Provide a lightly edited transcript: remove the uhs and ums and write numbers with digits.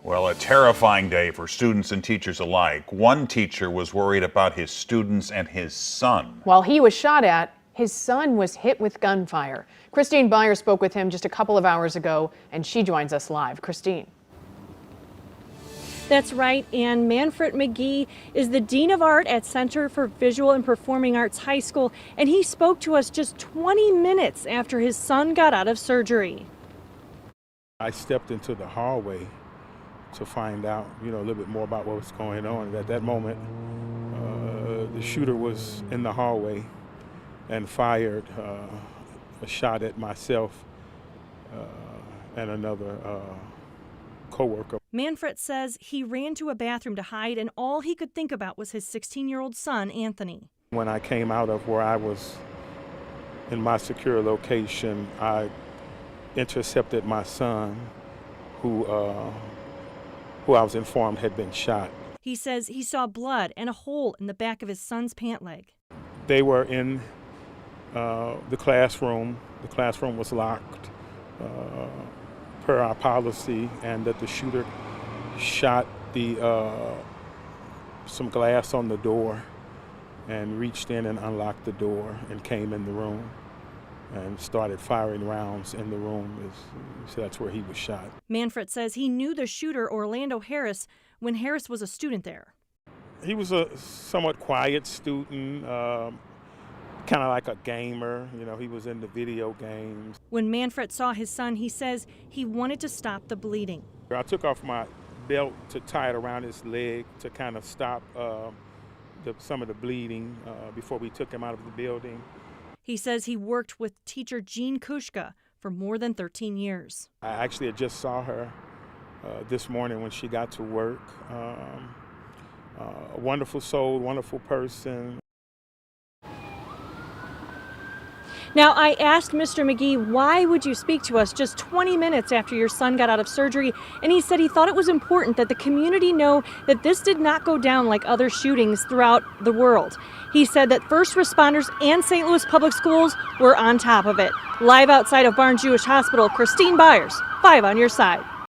Well, a terrifying day for students and teachers alike. One teacher was worried about his students and his son. While he was shot at, his son was hit with gunfire. Christine Byers spoke with him just a couple of hours ago, and she joins us live. Christine. That's right, and Manfret McGhee is the Dean of Art at Center for Visual and Performing Arts High School, and he spoke to us just 20 minutes after his son got out of surgery. I stepped into the hallway to find out, a little bit more about what was going on. At that moment, the shooter was in the hallway and fired a shot at myself and another co-worker. Manfret says he ran to a bathroom to hide, and all he could think about was his 16-year-old son, Anthony. When I came out of where I was in my secure location, I intercepted my son, who I was informed had been shot. He says he saw blood and a hole in the back of his son's pant leg. They were in the classroom. The classroom was locked per our policy, and that the shooter shot some glass on the door and reached in and unlocked the door and came in the room and started firing rounds in the room. So that's where he was shot. Manfret says he knew the shooter, Orlando Harris, when Harris was a student there. He was a somewhat quiet student, kind of like a gamer. He was into video games. When Manfret saw his son, he says he wanted to stop the bleeding. I took off my belt to tie it around his leg to kind of stop some of the bleeding before we took him out of the building. He says he worked with teacher Jean Kushka for more than 13 years. I actually just saw her this morning when she got to work. A wonderful soul, wonderful person. Now, I asked Mr. McGhee, why would you speak to us just 20 minutes after your son got out of surgery? And he said he thought it was important that the community know that this did not go down like other shootings throughout the world. He said that first responders and St. Louis Public Schools were on top of it. Live outside of Barnes Jewish Hospital, Christine Byers, 5 on your side.